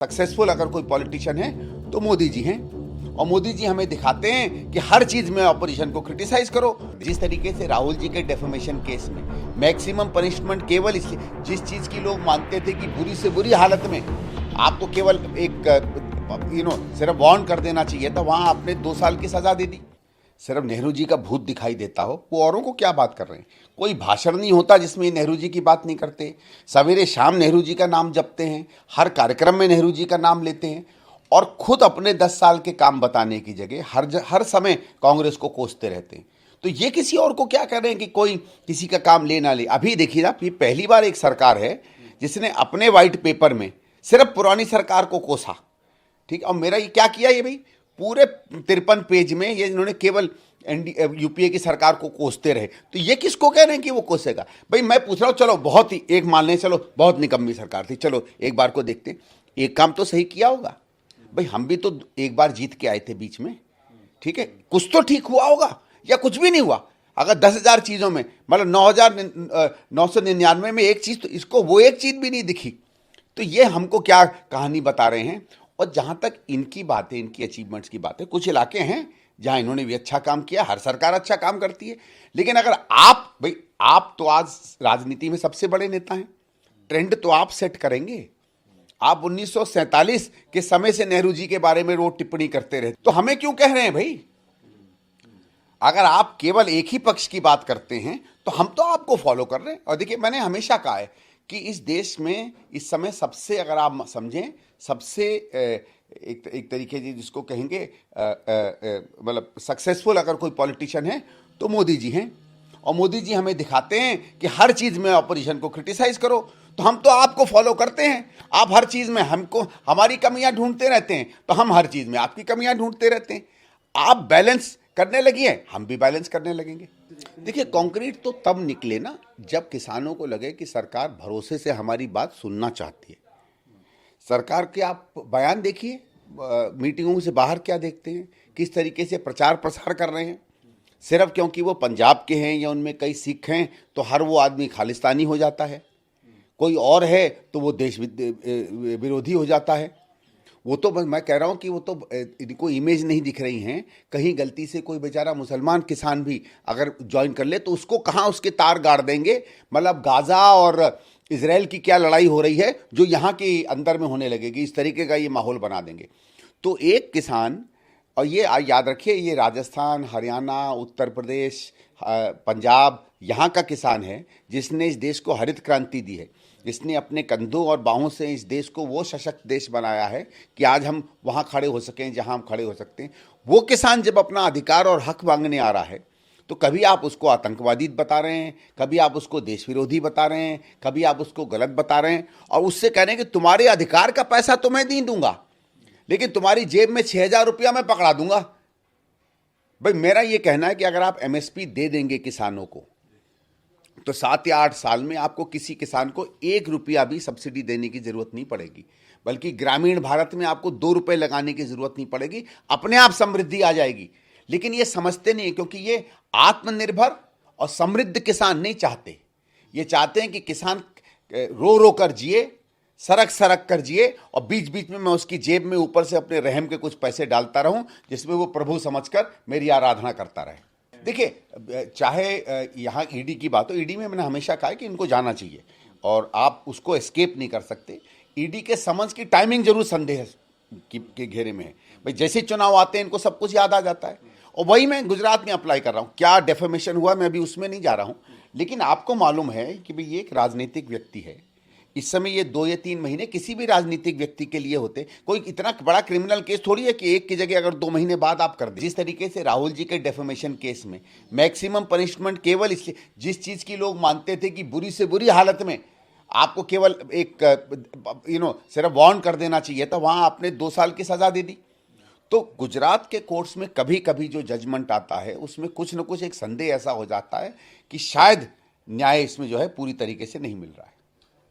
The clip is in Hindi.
सक्सेसफुल अगर कोई पॉलिटिशियन है तो मोदी जी हैं। और मोदी जी हमें दिखाते हैं कि हर चीज में ऑपोजिशन को क्रिटिसाइज करो। जिस तरीके से राहुल जी के डेफेमेशन केस में मैक्सिमम पनिशमेंट केवल इसलिए, जिस चीज की लोग मानते थे कि बुरी से बुरी हालत में आपको केवल एक सिर्फ वार्न कर देना चाहिए था, वहां आपने 2 साल की सजा दे दी। सिर्फ नेहरू जी का भूत दिखाई देता हो, वो औरों को क्या बात कर रहे हैं। कोई भाषण नहीं होता जिसमें नेहरू जी की बात नहीं करते। सवेरे शाम नेहरू जी का नाम जपते हैं, हर कार्यक्रम में नेहरू जी का नाम लेते हैं और खुद अपने 10 साल के काम बताने की जगह हर समय कांग्रेस को कोसते रहते हैं। तो ये किसी और को क्या कह रहे हैं कि कोई किसी का काम ले ना ले। अभी देखिए ना, ये पहली बार एक सरकार है जिसने अपने व्हाइट पेपर में सिर्फ पुरानी सरकार को कोसा। ठीक। और मेरा ये क्या किया, ये भाई पूरे 53 पेज में ये इन्होंने केवल यूपीए की सरकार को कोसते रहे। तो ये किसको कह रहे हैं कि वो कोसेगा। भाई मैं पूछ रहा हूँ, चलो बहुत ही एक मान लें, चलो बहुत निकम्मी सरकार थी, चलो एक बार को देखते हैं, एक काम तो सही किया होगा। भाई हम भी तो एक बार जीत के आए थे बीच में, ठीक है, कुछ तो ठीक हुआ होगा या कुछ भी नहीं हुआ। अगर 10,000 चीजों में मतलब 9,999 में एक चीज, तो इसको वो एक चीज भी नहीं दिखी। तो ये हमको क्या कहानी बता रहे हैं। और जहां तक इनकी बातें, इनकी अचीवमेंट्स की बातें, कुछ इलाके हैं जहां इन्होंने भी अच्छा काम किया, हर सरकार अच्छा काम करती है। लेकिन अगर आप तो आज राजनीति में सबसे बड़े नेता हैं, ट्रेंड तो आप सेट करेंगे। आप 1947 के समय से नेहरू जी के बारे में रोज टिप्पणी करते रहे, तो हमें क्यों कह रहे हैं भाई। अगर आप केवल एक ही पक्ष की बात करते हैं तो हम तो आपको फॉलो कर रहे हैं। और देखिए, मैंने हमेशा कहा है कि इस देश में इस समय सबसे, अगर आप समझें, सबसे एक तरीके से जिसको कहेंगे मतलब सक्सेसफुल अगर कोई पॉलिटिशियन है तो मोदी जी हैं। और मोदी जी हमें दिखाते हैं कि हर चीज में ऑपोजिशन को क्रिटिसाइज करो। तो हम तो आपको फॉलो करते हैं। आप हर चीज में हमको, हमारी कमियां ढूंढते रहते हैं, तो हम हर चीज में आपकी कमियां ढूंढते रहते हैं। आप बैलेंस करने लगी हैं, हम भी बैलेंस करने लगेंगे। देखिए, कंक्रीट तो तब निकले ना जब किसानों को लगे कि सरकार भरोसे से हमारी बात सुनना चाहती है। सरकार के आप बयान देखिए, मीटिंगों से बाहर क्या देखते हैं, किस तरीके से प्रचार प्रसार कर रहे हैं। सिर्फ क्योंकि वो पंजाब के हैं या उनमें कई सिख हैं तो हर वो आदमी खालिस्तानी हो जाता है, कोई और है तो वो देश विरोधी हो जाता है। वो तो मैं कह रहा हूँ कि वो तो इनको इमेज नहीं दिख रही हैं। कहीं गलती से कोई बेचारा मुसलमान किसान भी अगर ज्वाइन कर ले तो उसको कहाँ उसके तार गाड़ देंगे। मतलब गाजा और इजराइल की क्या लड़ाई हो रही है जो यहाँ के अंदर में होने लगेगी, इस तरीके का ये माहौल बना देंगे। तो एक किसान, और ये याद रखिए, ये राजस्थान, हरियाणा, उत्तर प्रदेश, पंजाब यहाँ का किसान है जिसने इस देश को हरित क्रांति दी है, जिसने अपने कंधों और बाहों से इस देश को वो सशक्त देश बनाया है कि आज हम वहाँ खड़े हो सकें जहाँ हम खड़े हो सकते हैं। वो किसान जब अपना अधिकार और हक मांगने आ रहा है तो कभी आप उसको आतंकवादी बता रहे हैं, कभी आप उसको देश विरोधी बता रहे हैं, कभी आप उसको गलत बता रहे हैं और उससे कह रहे हैं कि तुम्हारे अधिकार का पैसा तो मैं नहीं दूंगा लेकिन तुम्हारी जेब में 6,000 रुपया मैं पकड़ा दूंगा। भाई मेरा ये कहना है कि अगर आप एमएसपी दे देंगे किसानों को तो 7 या 8 साल में आपको किसी किसान को 1 रुपया भी सब्सिडी देने की जरूरत नहीं पड़ेगी, बल्कि ग्रामीण भारत में आपको 2 रुपए लगाने की जरूरत नहीं पड़ेगी, अपने आप समृद्धि आ जाएगी। लेकिन ये समझते नहीं, क्योंकि ये आत्मनिर्भर और समृद्ध किसान नहीं चाहते। ये चाहते हैं कि किसान रो रो कर जिए, सरक सरक कर जिए और बीच बीच में मैं उसकी जेब में ऊपर से अपने रहम के कुछ पैसे डालता रहूं जिसमें वो प्रभु समझकर मेरी आराधना करता रहे। देखिए, चाहे यहाँ ईडी की बात हो, ईडी में मैंने हमेशा कहा है कि इनको जाना चाहिए और आप उसको एस्केप नहीं कर सकते। ईडी के समन्स की टाइमिंग जरूर संदेह के घेरे में है। भाई जैसे चुनाव आते हैं इनको सब कुछ याद आ जाता है। और वही मैं गुजरात में अप्लाई कर रहा हूँ। क्या डेफेमेशन हुआ मैं अभी उसमें नहीं जा रहा हूँ, लेकिन आपको मालूम है कि भाई ये एक राजनीतिक व्यक्ति है। इस समय ये 2 या 3 महीने किसी भी राजनीतिक व्यक्ति के लिए होते, कोई इतना बड़ा क्रिमिनल केस थोड़ी है कि एक की जगह अगर 2 महीने बाद आप कर दें। जिस तरीके से राहुल जी के डेफेमेशन केस में मैक्सिमम पनिशमेंट केवल इसलिए, जिस चीज की लोग मानते थे कि बुरी से बुरी हालत में आपको केवल एक सिर्फ वार्न कर देना चाहिए था, वहां आपने 2 साल की सजा दे दी। तो गुजरात के कोर्ट्स में कभी कभी जो जजमेंट आता है उसमें कुछ न कुछ एक संदेह ऐसा हो जाता है कि शायद न्याय इसमें जो है पूरी तरीके से नहीं मिल रहा है।